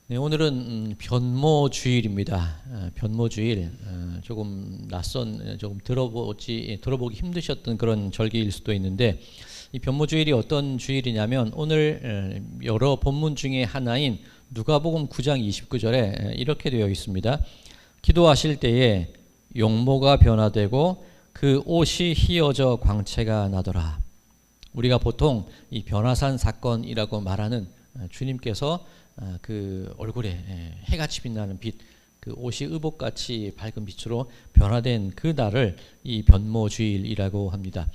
네, 오늘은 변모주일입니다. 변모주일, 조금 낯선, 조금 들어보기 힘드셨던 그런 절기일 수도 있는데, 이 변모주일이 어떤 주일이냐면 오늘 여러 본문 중에 하나인 누가복음 9장 29절에 이렇게 되어 있습니다. 기도하실 때에 용모가 변화되고 그 옷이 희어져 광채가 나더라. 우리가 보통 이 변화산 사건이라고 말하는 주님께서 그 얼굴에 해같이 빛나는 빛, 그 옷이 의복같이 밝은 빛으로 변화된 그 날을 이 변모주일이라고 합니다.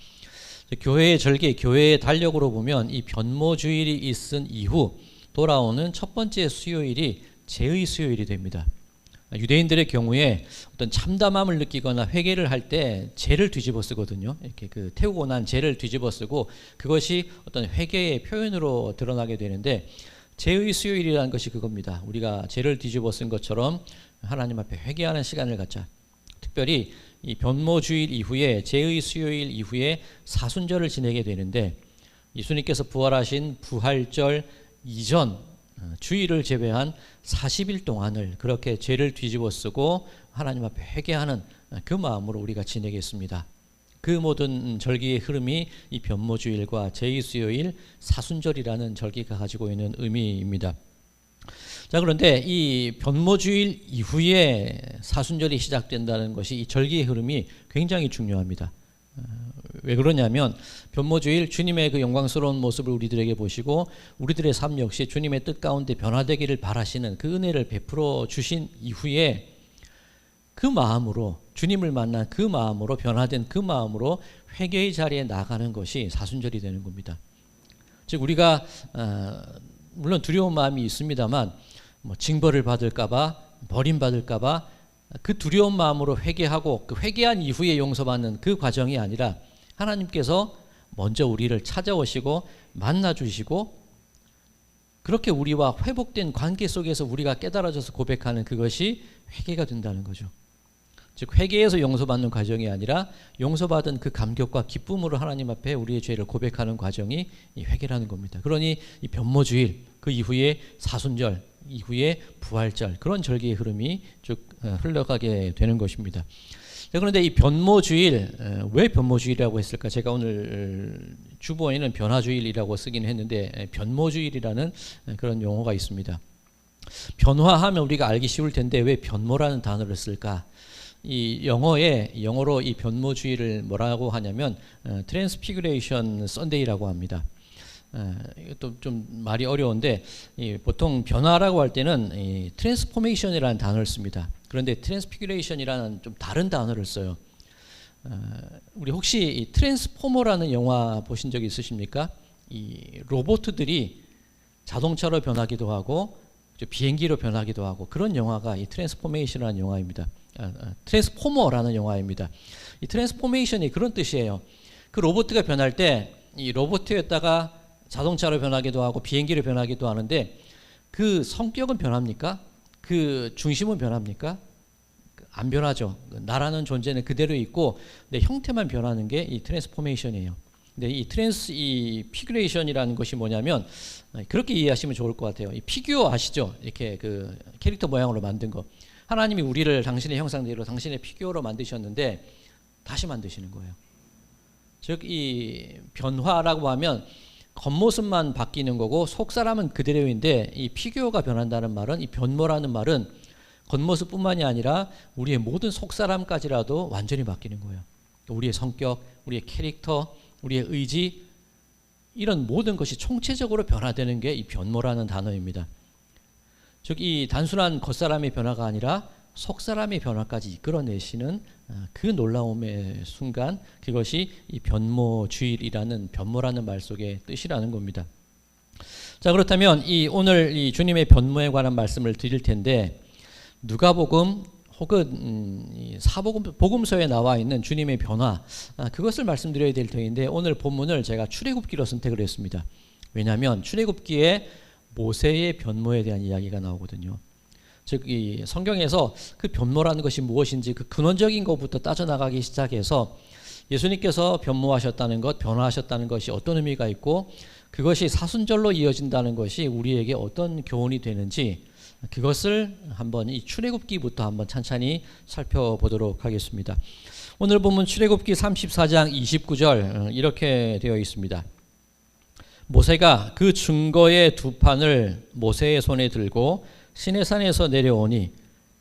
교회의 절기, 교회의 달력으로 보면 이 변모주일이 있은 이후 돌아오는 첫 번째 수요일이 제의 수요일이 됩니다. 유대인들의 경우에 어떤 참담함을 느끼거나 회개를 할 때 죄를 뒤집어 쓰거든요. 이렇게 그 태우고 난 죄를 뒤집어 쓰고 그것이 어떤 회개의 표현으로 드러나게 되는데, 제의 수요일이라는 것이 그겁니다. 우리가 죄를 뒤집어 쓴 것처럼 하나님 앞에 회개하는 시간을 갖자. 특별히 이 변모주일 이후에, 제의 수요일 이후에 사순절을 지내게 되는데, 예수님께서 부활하신 부활절 이전 주일을 제외한 40일 동안을 그렇게 죄를 뒤집어 쓰고 하나님 앞에 회개하는 그 마음으로 우리가 지내겠습니다. 그 모든 절기의 흐름이 이 변모주일과 제의수요일, 사순절이라는 절기가 가지고 있는 의미입니다. 자, 그런데 이 변모주일 이후에 사순절이 시작된다는 것이 이 절기의 흐름이 굉장히 중요합니다. 왜 그러냐면 변모주일, 주님의 그 영광스러운 모습을 우리들에게 보시고 우리들의 삶 역시 주님의 뜻 가운데 변화되기를 바라시는 그 은혜를 베풀어 주신 이후에 그 마음으로, 주님을 만난 그 마음으로, 변화된 그 마음으로 회개의 자리에 나가는 것이 사순절이 되는 겁니다. 즉 우리가 물론 두려운 마음이 있습니다만 징벌을 받을까봐, 버림받을까봐 그 두려운 마음으로 회개하고 그 회개한 이후에 용서받는 그 과정이 아니라 하나님께서 먼저 우리를 찾아오시고 만나주시고 그렇게 우리와 회복된 관계 속에서 우리가 깨달아져서 고백하는 그것이 회개가 된다는 거죠. 즉 회개에서 용서받는 과정이 아니라 용서받은 그 감격과 기쁨으로 하나님 앞에 우리의 죄를 고백하는 과정이 이 회개라는 겁니다. 그러니 이 변모주일, 그 이후에 사순절, 이후에 부활절, 그런 절기의 흐름이 쭉 흘러가게 되는 것입니다. 그런데 이 변모주일, 왜 변모주일이라고 했을까? 제가 오늘 주보에는 변화주일이라고 쓰긴 했는데 변모주일이라는 그런 용어가 있습니다. 변화하면 우리가 알기 쉬울 텐데 왜 변모라는 단어를 쓸까? 이 영어로 이 변모주일을 뭐라고 하냐면 트랜스피그레이션 선데이라고 합니다. 이것도 좀 말이 어려운데 보통 변화라고 할 때는 이 트랜스포메이션이라는 단어를 씁니다. 그런데 트랜스피그레이션이라는 좀 다른 단어를 써요. 우리 혹시 이 트랜스포머라는 영화 보신 적 있으십니까? 이 로봇들이 자동차로 변하기도 하고 비행기로 변하기도 하고 그런 영화가 이 트랜스포메이션이라는 영화입니다. 트랜스포머라는 영화입니다. 이 트랜스포메이션이 그런 뜻이에요. 그 로봇가 변할 때 이 로봇이었다가 자동차로 변하기도 하고 비행기로 변하기도 하는데 그 성격은 변합니까? 그 중심은 변합니까? 안 변하죠. 나라는 존재는 그대로 있고 내 형태만 변하는 게 이 트랜스포메이션이에요. 근데 이 피규레이션이라는 것이 뭐냐면 그렇게 이해하시면 좋을 것 같아요. 이 피규어 아시죠? 이렇게 그 캐릭터 모양으로 만든 거. 하나님이 우리를 당신의 형상대로 당신의 피규어로 만드셨는데 다시 만드시는 거예요. 즉 이 변화라고 하면 겉모습만 바뀌는 거고 속사람은 그대로인데 이 피규어가 변한다는 말은, 이 변모라는 말은 겉모습뿐만이 아니라 우리의 모든 속사람까지라도 완전히 바뀌는 거예요. 우리의 성격, 우리의 캐릭터, 우리의 의지, 이런 모든 것이 총체적으로 변화되는 게 이 변모라는 단어입니다. 즉 이 단순한 겉사람의 변화가 아니라 속사람의 변화까지 이끌어내시는 그 놀라움의 순간, 그것이 이 변모주일이라는, 변모라는 말 속의 뜻이라는 겁니다. 자, 그렇다면 오늘 이 주님의 변모에 관한 말씀을 드릴 텐데, 누가복음 혹은 복음서에 나와 있는 주님의 변화, 그것을 말씀드려야 될 터인데 오늘 본문을 제가 출애굽기로 선택을 했습니다. 왜냐하면 출애굽기에 모세의 변모에 대한 이야기가 나오거든요. 즉 이 성경에서 그 변모라는 것이 무엇인지 그 근원적인 것부터 따져나가기 시작해서 예수님께서 변모하셨다는 것, 변화하셨다는 것이 어떤 의미가 있고 그것이 사순절로 이어진다는 것이 우리에게 어떤 교훈이 되는지 그것을 한번 이 출애굽기부터 한번 찬찬히 살펴보도록 하겠습니다. 오늘 보면 출애굽기 34장 29절 이렇게 되어 있습니다. 모세가 그 증거의 두 판을 모세의 손에 들고 시내산에서 내려오니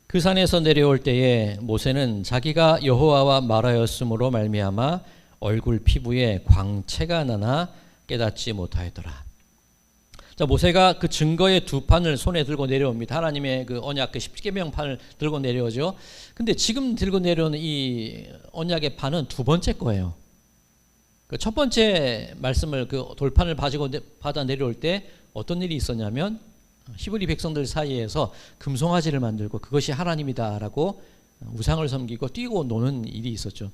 그 산에서 내려올 때에 모세는 자기가 여호와와 말하였으므로 말미암아 얼굴 피부에 광채가 나나 깨닫지 못하였더라. 자, 모세가 그 증거의 두 판을 손에 들고 내려옵니다. 하나님의 그 언약 그 십계명 판을 들고 내려오죠. 근데 지금 들고 내려오는 이 언약의 판은 두 번째 거예요. 그 첫 번째 말씀을 그 돌판을 받아 내려올 때 어떤 일이 있었냐면 히브리 백성들 사이에서 금송아지를 만들고 그것이 하나님이다라고 우상을 섬기고 뛰고 노는 일이 있었죠.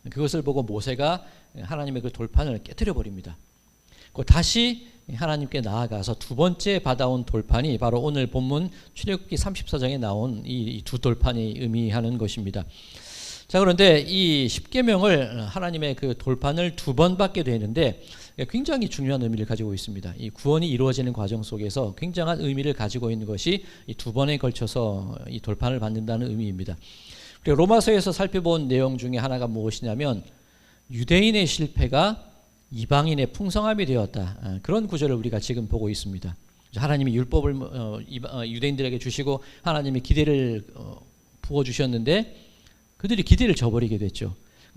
그것을 보고 모세가 하나님의 그 돌판을 깨뜨려 버립니다. 다시 하나님께 나아가서 두 번째 받아온 돌판이 바로 오늘 본문 출애굽기 34장에 나온 이 두 돌판이 의미하는 것입니다. 자, 그런데 이 십계명을 하나님의 그 돌판을 두 번 받게 되는데 굉장히 중요한 의미를 가지고 있습니다. 이 구원이 이루어지는 과정 속에서 굉장한 의미를 가지고 있는 것이 이 두 번에 걸쳐서 이 돌판을 받는다는 의미입니다. 그리고 로마서에서 살펴본 내용 중에 하나가 무엇이냐면 유대인의 실패가 이방인의 풍성함이 되었다. 그런 구절을 우리가 지금 보고 있습니다. 하나님이 율법을 유대인들에게 주시고 하나님이 기대를 부어주셨는데 그들이 기대를 저버리게 됐죠.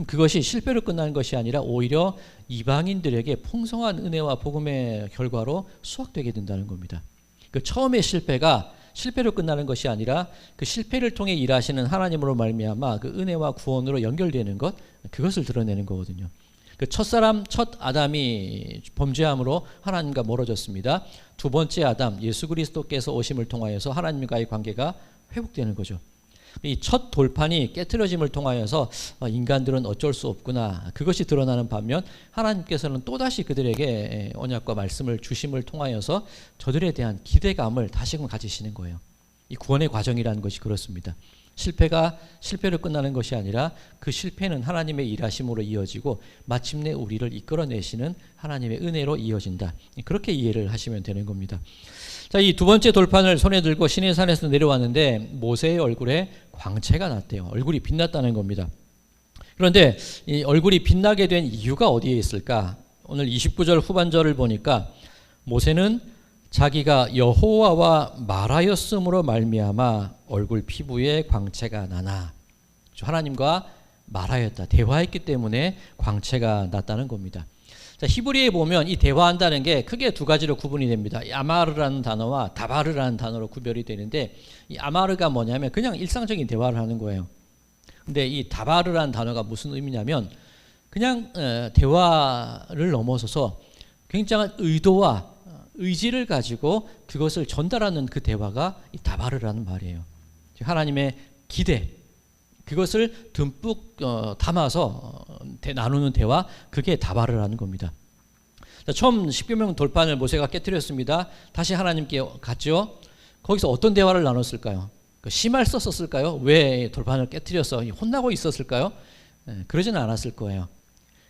그것이 실패로 끝나는 것이 아니라 오히려 이방인들에게 풍성한 은혜와 복음의 결과로 수확되게 된다는 겁니다. 그 처음의 실패가 실패로 끝나는 것이 아니라 그 실패를 통해 일하시는 하나님으로 말미암아 그 은혜와 구원으로 연결되는 것, 그것을 드러내는 거거든요. 그 첫사람 첫 아담이 범죄함으로 하나님과 멀어졌습니다. 두 번째 아담 예수 그리스도께서 오심을 통하여서 하나님과의 관계가 회복되는 거죠. 이 첫 돌판이 깨트려짐을 통하여서 인간들은 어쩔 수 없구나, 그것이 드러나는 반면 하나님께서는 또다시 그들에게 언약과 말씀을 주심을 통하여서 저들에 대한 기대감을 다시금 가지시는 거예요. 이 구원의 과정이라는 것이 그렇습니다. 실패가 실패로 끝나는 것이 아니라 그 실패는 하나님의 일하심으로 이어지고 마침내 우리를 이끌어내시는 하나님의 은혜로 이어진다. 그렇게 이해를 하시면 되는 겁니다. 자, 이 두 번째 돌판을 손에 들고 시내산에서 내려왔는데 모세의 얼굴에 광채가 났대요. 얼굴이 빛났다는 겁니다. 그런데 이 얼굴이 빛나게 된 이유가 어디에 있을까? 오늘 29절 후반절을 보니까 모세는 자기가 여호와와 말하였으므로 말미암아 얼굴 피부에 광채가 나나, 하나님과 말하였다, 대화했기 때문에 광채가 났다는 겁니다. 자, 히브리에 보면 이 대화한다는 게 크게 두 가지로 구분이 됩니다. 아마르라는 단어와 다바르라는 단어로 구별이 되는데 이 아마르가 뭐냐면 그냥 일상적인 대화를 하는 거예요. 근데 이 다바르라는 단어가 무슨 의미냐면 그냥 대화를 넘어서서 굉장한 의도와 의지를 가지고 그것을 전달하는 그 대화가 이 다바르라는 말이에요. 하나님의 기대, 그것을 듬뿍 담아서 나누는 대화, 그게 다바르라는 겁니다. 자, 처음 십계명 돌판을 모세가 깨뜨렸습니다. 다시 하나님께 갔죠. 거기서 어떤 대화를 나눴을까요? 심할 썼었을까요? 왜 돌판을 깨뜨려서 혼나고 있었을까요? 그러지는 않았을 거예요.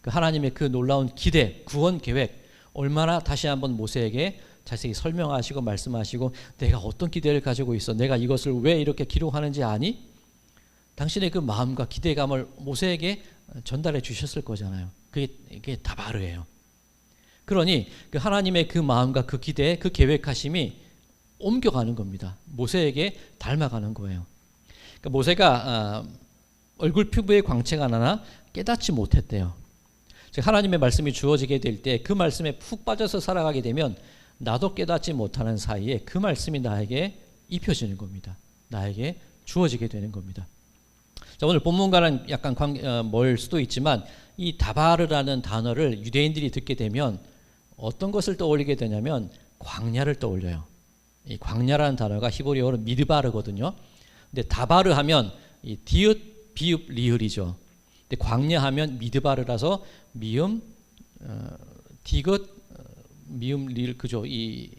하나님의 그 놀라운 기대, 구원 계획, 얼마나 다시 한번 모세에게 자세히 설명하시고 말씀하시고 내가 어떤 기대를 가지고 있어, 내가 이것을 왜 이렇게 기록하는지 아니? 당신의 그 마음과 기대감을 모세에게 전달해 주셨을 거잖아요. 그게 다바르예요. 그러니 그 하나님의 그 마음과 그 기대, 그 계획하심이 옮겨가는 겁니다. 모세에게 닮아가는 거예요. 그러니까 모세가 얼굴 피부에 광채가 나나 깨닫지 못했대요. 즉 하나님의 말씀이 주어지게 될 때 그 말씀에 푹 빠져서 살아가게 되면 나도 깨닫지 못하는 사이에 그 말씀이 나에게 입혀지는 겁니다. 나에게 주어지게 되는 겁니다. 자, 오늘 본문과는 약간 멀 수도 있지만 이 다바르라는 단어를 유대인들이 듣게 되면 어떤 것을 떠올리게 되냐면 광야를 떠올려요. 이 광야라는 단어가 히브리어로 미드바르거든요. 근데 다바르 하면 이 디귿, 비읍, 리을이죠. 근데 광야 하면 미드바르라서 미음, 디귿, 미음, 리을, 그죠? 이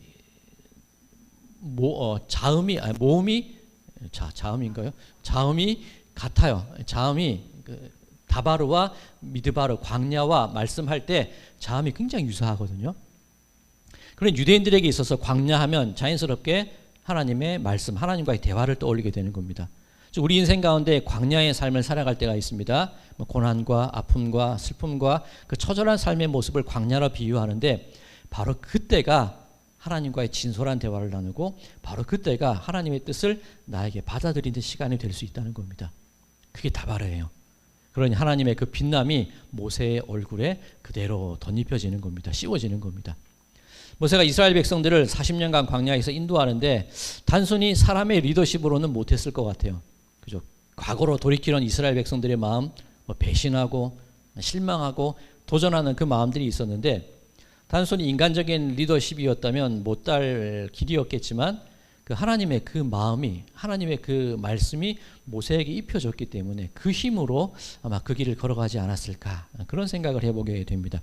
자음이 모음이 자음인가요? 자음이 같아요. 자음이 다바르와 미드바르, 광야와 말씀할 때 자음이 굉장히 유사하거든요. 그런 유대인들에게 있어서 광야하면 자연스럽게 하나님의 말씀, 하나님과의 대화를 떠올리게 되는 겁니다. 우리 인생 가운데 광야의 삶을 살아갈 때가 있습니다. 고난과 아픔과 슬픔과 그 처절한 삶의 모습을 광야로 비유하는데 바로 그때가 하나님과의 진솔한 대화를 나누고 바로 그때가 하나님의 뜻을 나에게 받아들이는 시간이 될 수 있다는 겁니다. 그게 다바르예요. 그러니 하나님의 그 빛남이 모세의 얼굴에 그대로 덧입혀지는 겁니다. 씌워지는 겁니다. 모세가 이스라엘 백성들을 40년간 광야에서 인도하는데 단순히 사람의 리더십으로는 못했을 것 같아요. 그죠? 과거로 돌이키는 이스라엘 백성들의 마음, 배신하고 실망하고 도전하는 그 마음들이 있었는데 단순히 인간적인 리더십이었다면 못할 길이었겠지만 그 하나님의 그 마음이, 하나님의 그 말씀이 모세에게 입혀졌기 때문에 그 힘으로 아마 그 길을 걸어가지 않았을까, 그런 생각을 해보게 됩니다.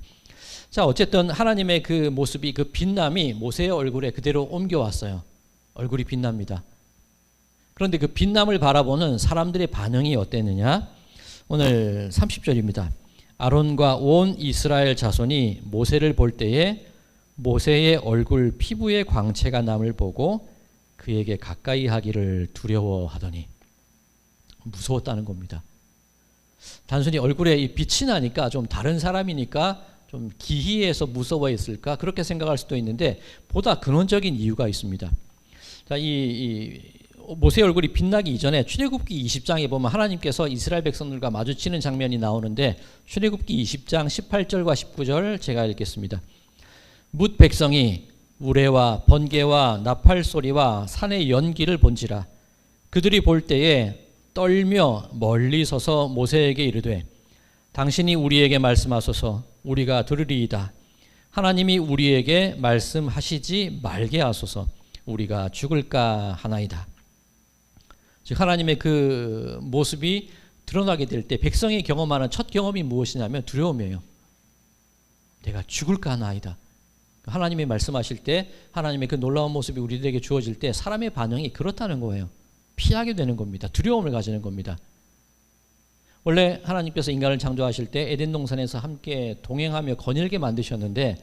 자, 어쨌든 하나님의 그 모습이, 그 빛남이 모세의 얼굴에 그대로 옮겨왔어요. 얼굴이 빛납니다. 그런데 그 빛남을 바라보는 사람들의 반응이 어땠느냐? 오늘 30절입니다. 아론과 온 이스라엘 자손이 모세를 볼 때에 모세의 얼굴 피부의 광채가 남을 보고 그에게 가까이 하기를 두려워하더니, 무서웠다는 겁니다. 단순히 얼굴에 이 빛이 나니까 좀 다른 사람이니까 좀 기이해서 무서워했을까, 그렇게 생각할 수도 있는데 보다 근원적인 이유가 있습니다. 자, 이 모세의 얼굴이 빛나기 이전에 출애굽기 20장에 보면 하나님께서 이스라엘 백성들과 마주치는 장면이 나오는데 출애굽기 20장 18절과 19절 제가 읽겠습니다. 뭇 백성이 우레와 번개와 나팔 소리와 산의 연기를 본지라 그들이 볼 때에 떨며 멀리 서서 모세에게 이르되 당신이 우리에게 말씀하소서 우리가 들으리이다. 하나님이 우리에게 말씀하시지 말게 하소서 우리가 죽을까 하나이다. 즉 하나님의 그 모습이 드러나게 될 때 백성이 경험하는 첫 경험이 무엇이냐면 두려움이에요. 내가 죽을까 하나이다. 하나님이 말씀하실 때 하나님의 그 놀라운 모습이 우리들에게 주어질 때 사람의 반응이 그렇다는 거예요. 피하게 되는 겁니다. 두려움을 가지는 겁니다. 원래 하나님께서 인간을 창조하실 때 에덴 동산에서 함께 동행하며 거닐게 만드셨는데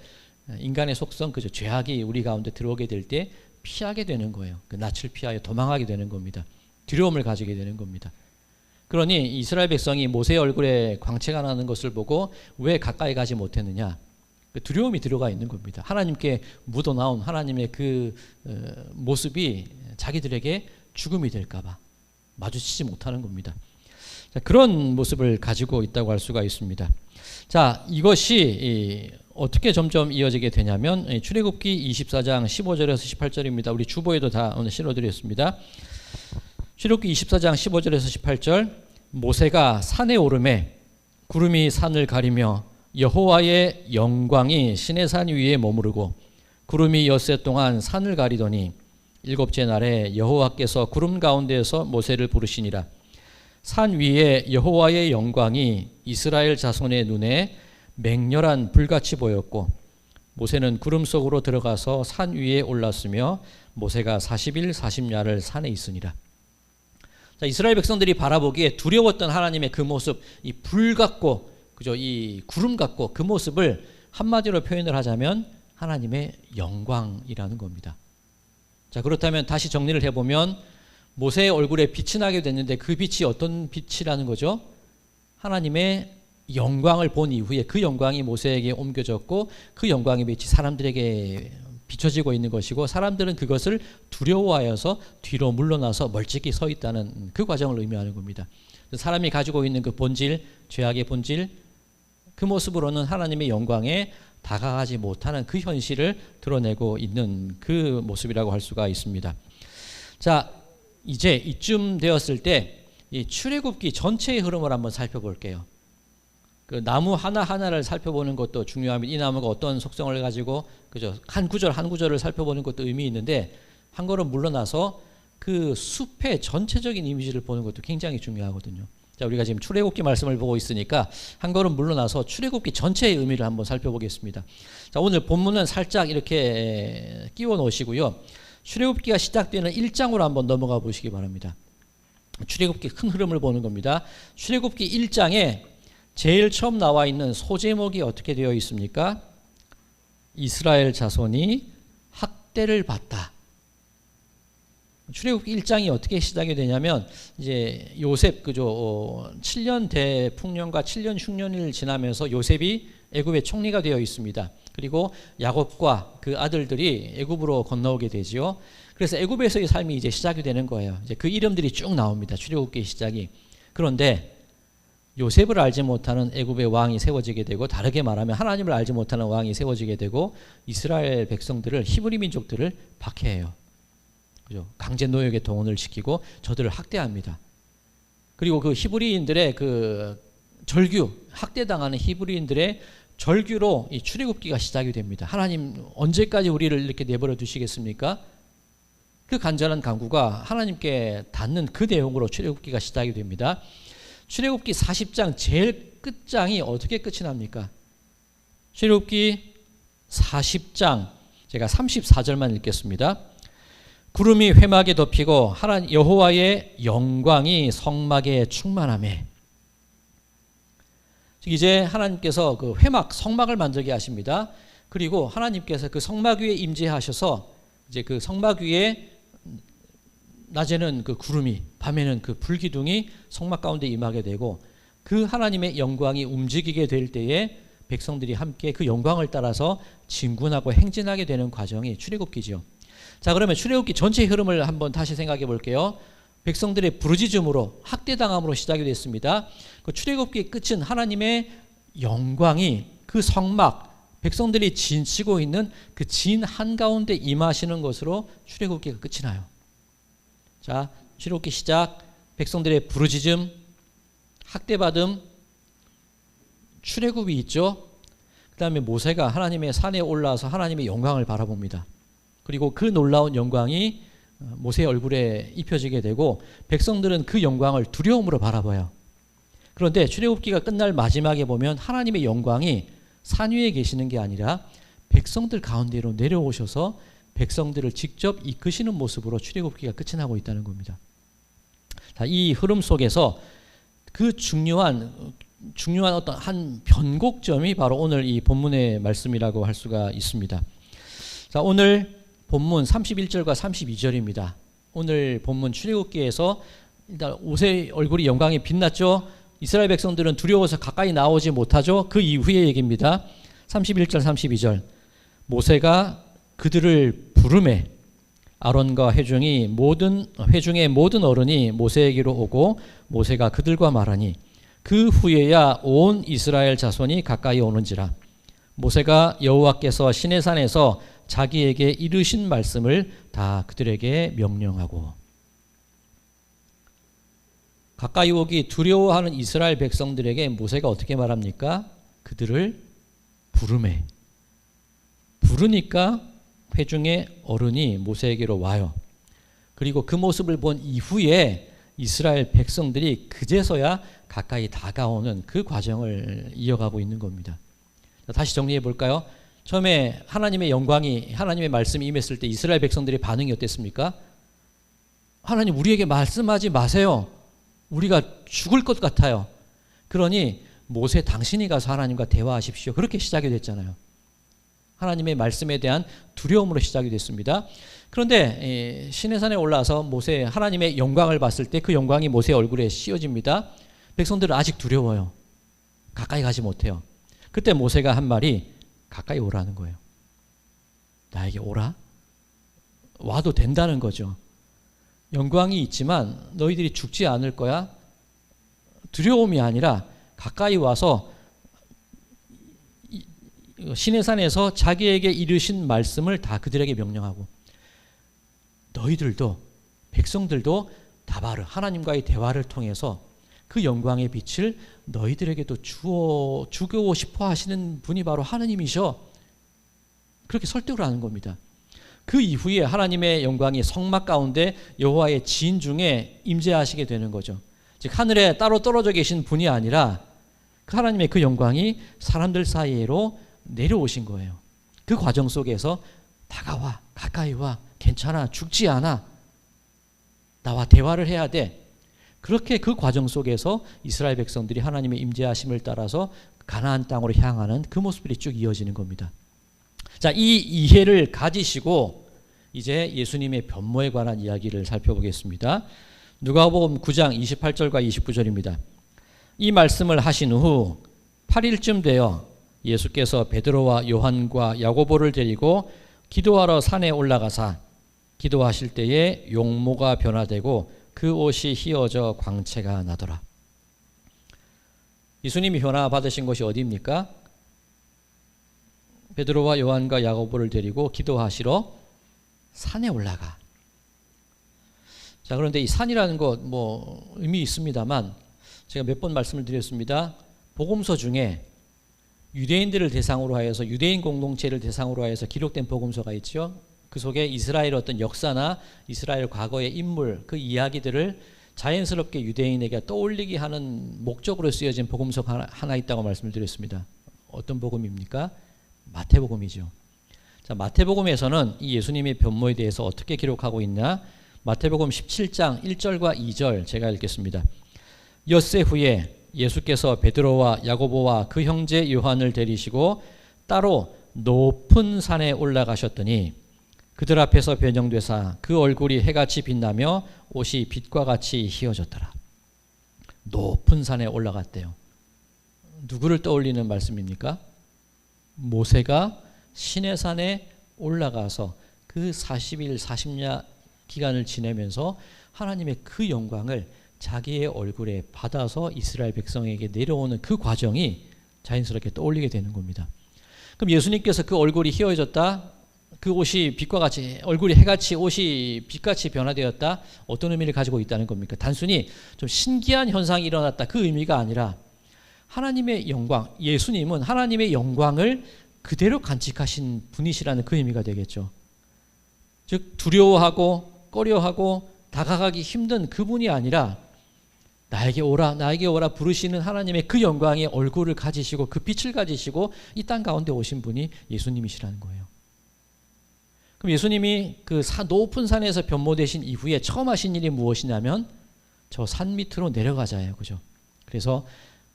인간의 속성, 그죠, 죄악이 우리 가운데 들어오게 될 때 피하게 되는 거예요. 그 낯을 피하여 도망하게 되는 겁니다. 두려움을 가지게 되는 겁니다. 그러니 이스라엘 백성이 모세의 얼굴에 광채가 나는 것을 보고 왜 가까이 가지 못했느냐? 그 두려움이 들어가 있는 겁니다. 하나님께 묻어나온 하나님의 그 모습이 자기들에게 죽음이 될까 봐 마주치지 못하는 겁니다. 자, 그런 모습을 가지고 있다고 할 수가 있습니다. 자, 이것이 어떻게 점점 이어지게 되냐면 출애굽기 24장 15절에서 18절입니다. 우리 주보에도 다 오늘 실어드렸습니다. 출애굽기 24장 15절에서 18절 모세가 산에 오르매 구름이 산을 가리며 여호와의 영광이 시내산 위에 머무르고 구름이 엿새 동안 산을 가리더니 일곱째 날에 여호와께서 구름 가운데에서 모세를 부르시니라. 산 위에 여호와의 영광이 이스라엘 자손의 눈에 맹렬한 불같이 보였고 모세는 구름 속으로 들어가서 산 위에 올랐으며 모세가 40일 40야를 산에 있으니라. 자, 이스라엘 백성들이 바라보기에 두려웠던 하나님의 그 모습, 이 불 같고 그죠, 이 구름 같고 그 모습을 한마디로 표현을 하자면 하나님의 영광이라는 겁니다. 자, 그렇다면 다시 정리를 해보면 모세의 얼굴에 빛이 나게 됐는데 그 빛이 어떤 빛이라는 거죠? 하나님의 영광을 본 이후에 그 영광이 모세에게 옮겨졌고 그 영광의 빛이 사람들에게 비춰지고 있는 것이고 사람들은 그것을 두려워하여서 뒤로 물러나서 멀찍이 서 있다는 그 과정을 의미하는 겁니다. 사람이 가지고 있는 그 본질, 죄악의 본질, 그 모습으로는 하나님의 영광에 다가가지 못하는 그 현실을 드러내고 있는 그 모습이라고 할 수가 있습니다. 자, 이제 이쯤 되었을 때 이 출애굽기 전체의 흐름을 한번 살펴볼게요. 그 나무 하나하나를 살펴보는 것도 중요합니다. 이 나무가 어떤 속성을 가지고 그죠, 한 구절 한 구절을 살펴보는 것도 의미 있는데 한 걸음 물러나서 그 숲의 전체적인 이미지를 보는 것도 굉장히 중요하거든요. 자, 우리가 지금 출애굽기 말씀을 보고 있으니까 한 걸음 물러나서 출애굽기 전체의 의미를 한번 살펴보겠습니다. 자, 오늘 본문은 살짝 이렇게 끼워 놓으시고요. 출애굽기가 시작되는 1장으로 한번 넘어가 보시기 바랍니다. 출애굽기 큰 흐름을 보는 겁니다. 출애굽기 1장에 제일 처음 나와 있는 소제목이 어떻게 되어 있습니까? 이스라엘 자손이 학대를 받다. 출애굽기 1장이 어떻게 시작이 되냐면 이제 요셉 그죠 7년 대풍년과 7년 흉년을 지나면서 요셉이 애굽의 총리가 되어 있습니다. 그리고 야곱과 그 아들들이 애굽으로 건너오게 되지요. 그래서 애굽에서의 삶이 이제 시작이 되는 거예요. 이제 그 이름들이 쭉 나옵니다. 출애굽기의 시작이. 그런데 요셉을 알지 못하는 애굽의 왕이 세워지게 되고, 다르게 말하면 하나님을 알지 못하는 왕이 세워지게 되고, 이스라엘 백성들을, 히브리 민족들을 박해해요. 그죠? 강제 노역에 동원을 시키고 저들을 학대합니다. 그리고 그 히브리인들의 그 절규, 학대당하는 히브리인들의 절규로 이 출애굽기가 시작이 됩니다. 하나님 언제까지 우리를 이렇게 내버려 두시겠습니까? 그 간절한 간구가 하나님께 닿는 그 내용으로 출애굽기가 시작이 됩니다. 출애굽기 40장 제일 끝장이 어떻게 끝이 납니까? 출애굽기 40장 제가 34절만 읽겠습니다. 구름이 회막에 덮이고 여호와의 영광이 성막에 충만하매. 이제 하나님께서 그 회막, 성막을 만들게 하십니다. 그리고 하나님께서 그 성막 위에 임재하셔서 이제 그 성막 위에 낮에는 그 구름이, 밤에는 그 불기둥이 성막 가운데 임하게 되고, 그 하나님의 영광이 움직이게 될 때에 백성들이 함께 그 영광을 따라서 진군하고 행진하게 되는 과정이 출애굽기죠. 자, 그러면 출애굽기 전체 흐름을 한번 다시 생각해 볼게요. 백성들의 부르짖음으로, 학대당함으로 시작이 됐습니다. 그 출애굽기의 끝은 하나님의 영광이 그 성막, 백성들이 진치고 있는 그 진 한가운데 임하시는 것으로 출애굽기가 끝이 나요. 자, 출애굽기 시작, 백성들의 부르짖음, 학대받음, 출애굽이 있죠. 그 다음에 모세가 하나님의 산에 올라와서 하나님의 영광을 바라봅니다. 그리고 그 놀라운 영광이 모세의 얼굴에 입혀지게 되고, 백성들은 그 영광을 두려움으로 바라봐요. 그런데 출애굽기가 끝날 마지막에 보면 하나님의 영광이 산 위에 계시는 게 아니라 백성들 가운데로 내려오셔서 백성들을 직접 이끄시는 모습으로 출애굽기가 끝이 나고 있다는 겁니다. 자, 이 흐름 속에서 그 중요한 어떤 한 변곡점이 바로 오늘 이 본문의 말씀이라고 할 수가 있습니다. 자, 오늘 본문 31절과 32절입니다. 오늘 본문 출애굽기에서 일단 모세의 얼굴이 영광이 빛났죠. 이스라엘 백성들은 두려워서 가까이 나오지 못하죠. 그 이후의 얘기입니다. 31절 32절. 모세가 그들을 부르매 아론과 회중의 모든 어른이 모세에게로 오고, 모세가 그들과 말하니 그 후에야 온 이스라엘 자손이 가까이 오는지라. 모세가 여호와께서 시내산에서 자기에게 이르신 말씀을 다 그들에게 명령하고. 가까이 오기 두려워하는 이스라엘 백성들에게 모세가 어떻게 말합니까? 그들을 부르매. 부르니까 회중의 어른이 모세에게로 와요. 그리고 그 모습을 본 이후에 이스라엘 백성들이 그제서야 가까이 다가오는 그 과정을 이어가고 있는 겁니다. 다시 정리해 볼까요? 처음에 하나님의 영광이, 하나님의 말씀이 임했을 때 이스라엘 백성들의 반응이 어땠습니까? 하나님, 우리에게 말씀하지 마세요. 우리가 죽을 것 같아요. 그러니 모세, 당신이 가서 하나님과 대화하십시오. 그렇게 시작이 됐잖아요. 하나님의 말씀에 대한 두려움으로 시작이 됐습니다. 그런데 시내산에 올라와서 모세, 하나님의 영광을 봤을 때 그 영광이 모세의 얼굴에 씌워집니다. 백성들은 아직 두려워요. 가까이 가지 못해요. 그때 모세가 한 말이 가까이 오라는 거예요. 나에게 오라? 와도 된다는 거죠. 영광이 있지만 너희들이 죽지 않을 거야. 두려움이 아니라 가까이 와서 시내산에서 자기에게 이르신 말씀을 다 그들에게 명령하고, 너희들도, 백성들도 다바르, 하나님과의 대화를 통해서 그 영광의 빛을 너희들에게도 주고 싶어 하시는 분이 바로 하나님이셔. 그렇게 설득을 하는 겁니다. 그 이후에 하나님의 영광이 성막 가운데 여호와의 지인 중에 임재하시게 되는 거죠. 즉 하늘에 따로 떨어져 계신 분이 아니라 그 하나님의 그 영광이 사람들 사이로 내려오신 거예요. 그 과정 속에서 다가와, 가까이 와, 괜찮아, 죽지 않아, 나와 대화를 해야 돼. 그렇게 그 과정 속에서 이스라엘 백성들이 하나님의 임재하심을 따라서 가나안 땅으로 향하는 그 모습들이 쭉 이어지는 겁니다. 자, 이 이해를 가지시고 이제 예수님의 변모에 관한 이야기를 살펴보겠습니다. 누가복음 9장 28절과 29절입니다. 이 말씀을 하신 후 8일쯤 되어 예수께서 베드로와 요한과 야고보를 데리고 기도하러 산에 올라가사 기도하실 때에 용모가 변화되고 그 옷이 휘어져 광채가 나더라. 예수님이 변화 받으신 곳이 어디입니까? 베드로와 요한과 야고보를 데리고 기도하시러 산에 올라가. 자, 그런데 이 산이라는 것 의미 있습니다만 제가 몇 번 말씀을 드렸습니다. 복음서 중에 유대인들을 대상으로 하여서 유대인 공동체를 대상으로 하여서 기록된 복음서가 있죠. 그 속에 이스라엘 어떤 역사나 이스라엘 과거의 인물 그 이야기들을 자연스럽게 유대인에게 떠올리게 하는 목적으로 쓰여진 복음서가 하나 있다고 말씀을 드렸습니다. 어떤 복음입니까? 마태복음이죠. 자, 마태복음에서는 이 예수님의 변모에 대해서 어떻게 기록하고 있나? 마태복음 17장 1절과 2절 제가 읽겠습니다. 엿새 후에 예수께서 베드로와 야고보와 그 형제 요한을 데리시고 따로 높은 산에 올라가셨더니 그들 앞에서 변형되사 그 얼굴이 해같이 빛나며 옷이 빛과 같이 휘어졌더라. 높은 산에 올라갔대요. 누구를 떠올리는 말씀입니까? 모세가 시내산에 올라가서 그 40일 40야 기간을 지내면서 하나님의 그 영광을 자기의 얼굴에 받아서 이스라엘 백성에게 내려오는 그 과정이 자연스럽게 떠올리게 되는 겁니다. 그럼 예수님께서 그 얼굴이 휘어졌다, 그 옷이 빛과 같이, 얼굴이 해같이 옷이 빛같이 변화되었다, 어떤 의미를 가지고 있다는 겁니까? 단순히 좀 신기한 현상이 일어났다 그 의미가 아니라 하나님의 영광, 예수님은 하나님의 영광을 그대로 간직하신 분이시라는 그 의미가 되겠죠. 즉 두려워하고 꺼려하고 다가가기 힘든 그분이 아니라 나에게 오라 나에게 오라 부르시는 하나님의 그 영광의 얼굴을 가지시고 그 빛을 가지시고 이 땅 가운데 오신 분이 예수님이시라는 거예요. 그럼 예수님이 그 높은 산에서 변모되신 이후에 처음 하신 일이 무엇이냐면 저 산 밑으로 내려가자예요. 그죠? 그래서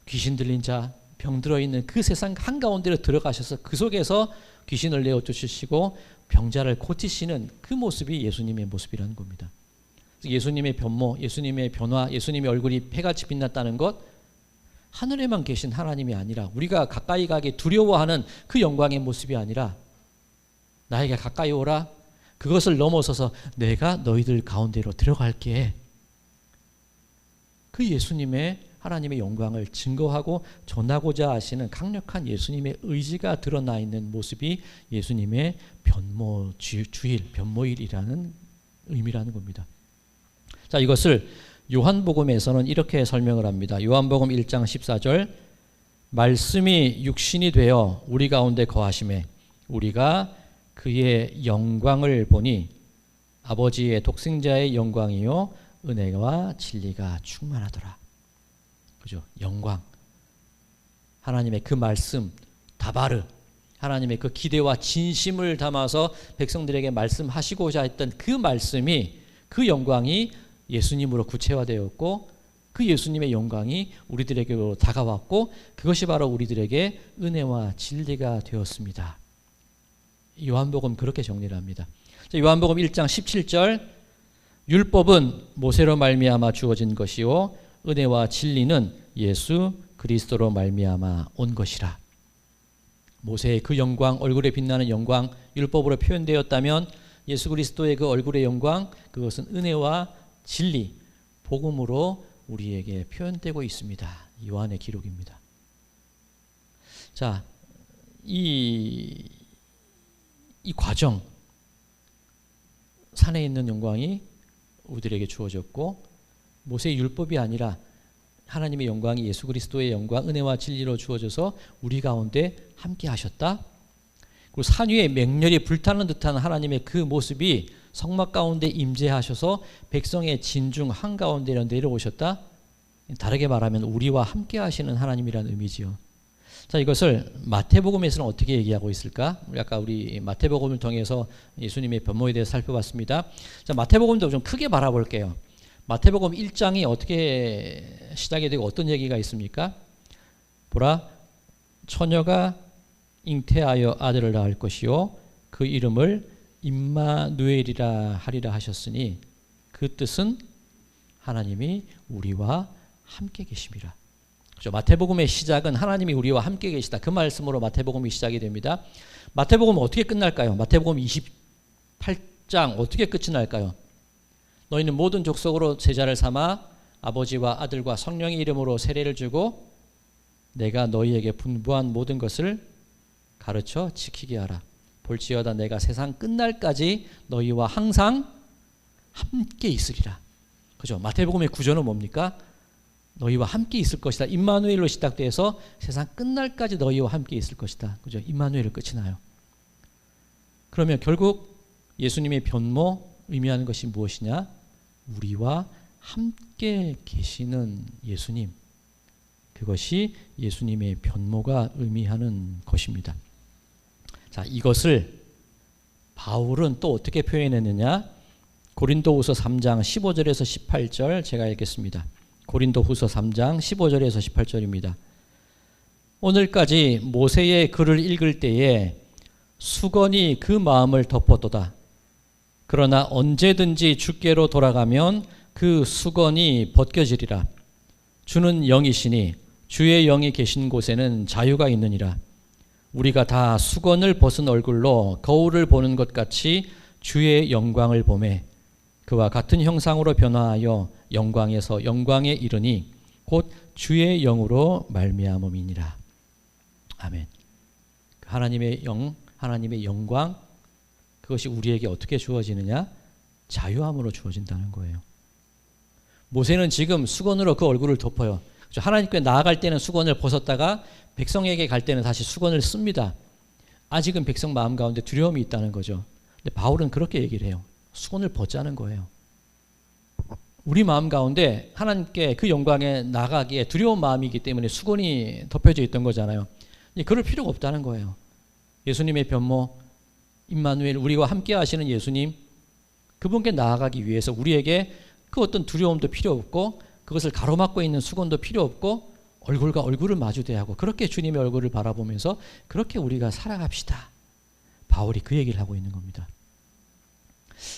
귀신 들린 자, 병 들어있는 그 세상 한가운데로 들어가셔서 그 속에서 귀신을 내어 쫓으시고 병자를 고치시는 그 모습이 예수님의 모습이라는 겁니다. 예수님의 변모, 예수님의 변화, 예수님의 얼굴이 해같이 빛났다는 것, 하늘에만 계신 하나님이 아니라 우리가 가까이 가기 두려워하는 그 영광의 모습이 아니라 나에게 가까이 오라, 그것을 넘어서서 내가 너희들 가운데로 들어갈게. 그 예수님의 하나님의 영광을 증거하고 전하고자 하시는 강력한 예수님의 의지가 드러나 있는 모습이 예수님의 변모주일, 변모일이라는 의미라는 겁니다. 자, 이것을 요한복음에서는 이렇게 설명을 합니다. 요한복음 1장 14절 말씀이 육신이 되어 우리 가운데 거하심에 우리가 그의 영광을 보니 아버지의 독생자의 영광이요 은혜와 진리가 충만하더라. 그죠? 영광, 하나님의 그 말씀, 다바르, 하나님의 그 기대와 진심을 담아서 백성들에게 말씀하시고자 했던 그 말씀이, 그 영광이 예수님으로 구체화되었고 그 예수님의 영광이 우리들에게로 다가왔고 그것이 바로 우리들에게 은혜와 진리가 되었습니다. 요한복음 그렇게 정리를 합니다. 요한복음 1장 17절 율법은 모세로 말미암아 주어진 것이요 은혜와 진리는 예수 그리스도로 말미암아 온 것이라. 모세의 그 영광, 얼굴에 빛나는 영광, 율법으로 표현되었다면 예수 그리스도의 그 얼굴의 영광, 그것은 은혜와 진리, 복음으로 우리에게 표현되고 있습니다. 요한의 기록입니다. 자, 이 과정, 산에 있는 영광이 우리들에게 주어졌고 모세의 율법이 아니라 하나님의 영광이 예수 그리스도의 영광, 은혜와 진리로 주어져서 우리 가운데 함께 하셨다. 그리고 산 위에 맹렬히 불타는 듯한 하나님의 그 모습이 성막 가운데 임재하셔서 백성의 진중 한가운데로 내려오셨다. 다르게 말하면 우리와 함께 하시는 하나님이라는 의미지요. 자, 이것을 마태복음에서는 어떻게 얘기하고 있을까? 아까 우리 마태복음을 통해서 예수님의 변모에 대해서 살펴봤습니다. 자, 마태복음도 좀 크게 바라볼게요. 마태복음 1장이 어떻게 시작이 되고 어떤 얘기가 있습니까? 보라, 처녀가 잉태하여 아들을 낳을 것이요 그 이름을 임마누엘이라 하리라 하셨으니 그 뜻은 하나님이 우리와 함께 계심이라. 그렇죠? 마태복음의 시작은 하나님이 우리와 함께 계시다. 그 말씀으로 마태복음이 시작이 됩니다. 마태복음은 어떻게 끝날까요? 마태복음 28장 어떻게 끝이 날까요? 너희는 모든 족속으로 제자를 삼아 아버지와 아들과 성령의 이름으로 세례를 주고 내가 너희에게 분부한 모든 것을 가르쳐 지키게 하라. 볼지어다 내가 세상 끝날까지 너희와 항상 함께 있으리라. 그죠? 마태복음의 구조는 뭡니까? 너희와 함께 있을 것이다. 임마누엘로 시작돼서 세상 끝날까지 너희와 함께 있을 것이다. 그죠? 임마누엘로 끝이 나요. 그러면 결국 예수님의 변모 의미하는 것이 무엇이냐? 우리와 함께 계시는 예수님. 그것이 예수님의 변모가 의미하는 것입니다. 자, 이것을 바울은 또 어떻게 표현했느냐? 고린도후서 3장 15절에서 18절 제가 읽겠습니다. 고린도후서 3장 15절에서 18절입니다. 오늘까지 모세의 글을 읽을 때에 수건이 그 마음을 덮었도다. 그러나 언제든지 주께로 돌아가면 그 수건이 벗겨지리라. 주는 영이시니 주의 영이 계신 곳에는 자유가 있느니라. 우리가 다 수건을 벗은 얼굴로 거울을 보는 것 같이 주의 영광을 보매 그와 같은 형상으로 변화하여 영광에서 영광에 이르니 곧 주의 영으로 말미암음이니라. 아멘. 하나님의 영, 하나님의 영광, 그것이 우리에게 어떻게 주어지느냐? 자유함으로 주어진다는 거예요. 모세는 지금 수건으로 그 얼굴을 덮어요. 하나님께 나아갈 때는 수건을 벗었다가 백성에게 갈 때는 다시 수건을 씁니다. 아직은 백성 마음 가운데 두려움이 있다는 거죠. 근데 바울은 그렇게 얘기를 해요. 수건을 벗자는 거예요. 우리 마음 가운데 하나님께 그 영광에 나가기에 두려운 마음이기 때문에 수건이 덮여져 있던 거잖아요. 그럴 필요가 없다는 거예요. 예수님의 변모, 임마누엘, 우리와 함께 하시는 예수님, 그분께 나아가기 위해서 우리에게 그 어떤 두려움도 필요 없고 그것을 가로막고 있는 수건도 필요 없고 얼굴과 얼굴을 마주대야 하고 그렇게 주님의 얼굴을 바라보면서 그렇게 우리가 살아갑시다. 바울이 그 얘기를 하고 있는 겁니다.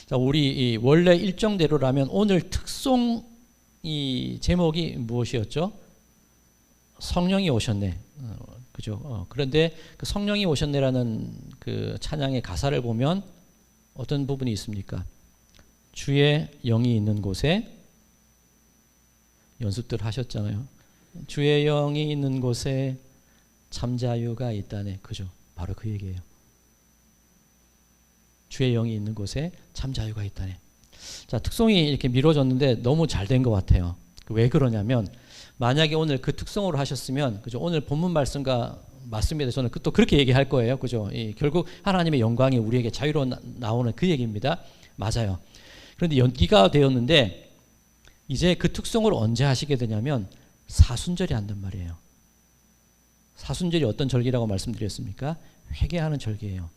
자, 우리 원래 일정대로라면 오늘 특송 이 제목이 무엇이었죠? 성령이 오셨네. 그죠? 그런데 그 성령이 오셨네라는 그 찬양의 가사를 보면 어떤 부분이 있습니까? 주의 영이 있는 곳에 연습들 하셨잖아요. 주의 영이 있는 곳에 참 자유가 있다네. 그죠? 바로 그 얘기예요. 주의 영이 있는 곳에 참 자유가 있다네. 자, 특송이 이렇게 미뤄졌는데 너무 잘 된 것 같아요. 왜 그러냐면 만약에 오늘 그 특송으로 하셨으면 그죠? 오늘 본문 말씀과 맞습니다. 저는 또 그렇게 얘기할 거예요. 그죠? 결국 하나님의 영광이 우리에게 자유로 나오는 그 얘기입니다. 맞아요. 그런데 연기가 되었는데 이제 그 특송을 언제 하시게 되냐면 사순절에 한단 말이에요. 사순절이 어떤 절기라고 말씀드렸습니까? 회개하는 절기예요.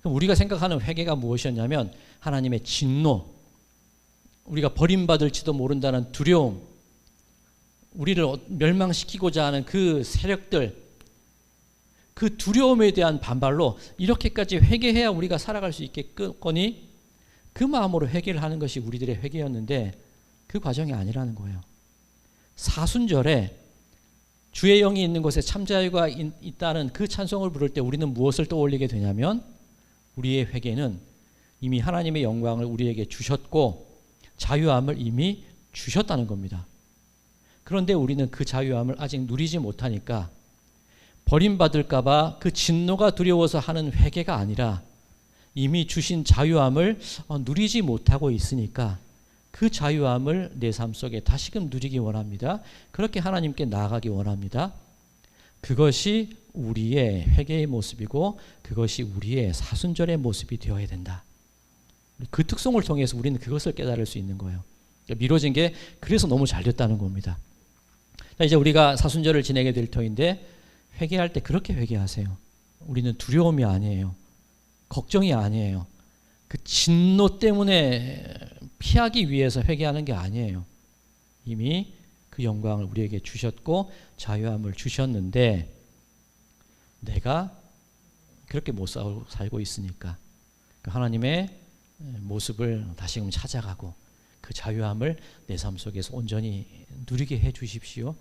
그럼 우리가 생각하는 회개가 무엇이었냐면 하나님의 진노, 우리가 버림받을지도 모른다는 두려움, 우리를 멸망시키고자 하는 그 세력들, 그 두려움에 대한 반발로 이렇게까지 회개해야 우리가 살아갈 수 있겠거니 그 마음으로 회개를 하는 것이 우리들의 회개였는데 그 과정이 아니라는 거예요. 사순절에 주의 영이 있는 곳에 참 자유가 있다는 그 찬송을 부를 때 우리는 무엇을 떠올리게 되냐면 우리의 회개는 이미 하나님의 영광을 우리에게 주셨고 자유함을 이미 주셨다는 겁니다. 그런데 우리는 그 자유함을 아직 누리지 못하니까 버림받을까 봐 그 진노가 두려워서 하는 회개가 아니라 이미 주신 자유함을 누리지 못하고 있으니까 그 자유함을 내 삶 속에 다시금 누리기 원합니다. 그렇게 하나님께 나아가기 원합니다. 그것이 우리의 회개의 모습이고 그것이 우리의 사순절의 모습이 되어야 된다. 그 특성을 통해서 우리는 그것을 깨달을 수 있는 거예요. 미뤄진 게 그래서 너무 잘 됐다는 겁니다. 자, 이제 우리가 사순절을 지내게 될 터인데 회개할 때 그렇게 회개하세요. 우리는 두려움이 아니에요. 걱정이 아니에요. 그 진노 때문에 피하기 위해서 회개하는 게 아니에요. 이미 그 영광을 우리에게 주셨고 자유함을 주셨는데 내가 그렇게 못 살고 있으니까 그 하나님의 모습을 다시금 찾아가고 그 자유함을 내 삶 속에서 온전히 누리게 해 주십시오.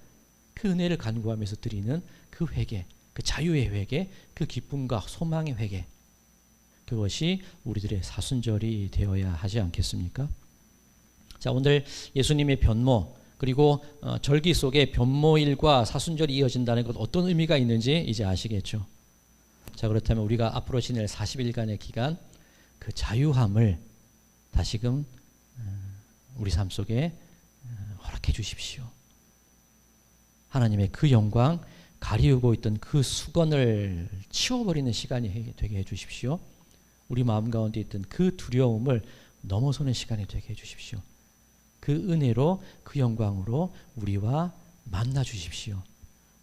그 은혜를 간구하면서 드리는 그 회개, 그 자유의 회개, 그 기쁨과 소망의 회개, 그것이 우리들의 사순절이 되어야 하지 않겠습니까? 자, 오늘 예수님의 변모 그리고 절기 속에 변모일과 사순절이 이어진다는 것 어떤 의미가 있는지 이제 아시겠죠? 자, 그렇다면 우리가 앞으로 지낼 40일간의 기간 그 자유함을 다시금 우리 삶 속에 허락해 주십시오. 하나님의 그 영광, 가리우고 있던 그 수건을 치워버리는 시간이 되게 해 주십시오. 우리 마음 가운데 있던 그 두려움을 넘어서는 시간이 되게 해 주십시오. 그 은혜로 그 영광으로 우리와 만나 주십시오.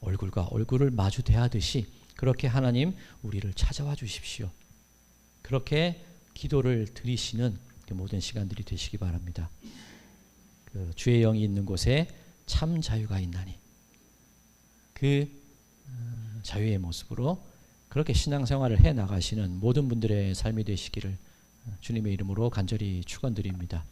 얼굴과 얼굴을 마주 대하듯이 그렇게 하나님 우리를 찾아와 주십시오. 그렇게 기도를 드리시는 그 모든 시간들이 되시기 바랍니다. 그 주의 영이 있는 곳에 참 자유가 있나니 그 자유의 모습으로 그렇게 신앙생활을 해 나가시는 모든 분들의 삶이 되시기를 주님의 이름으로 간절히 축원드립니다.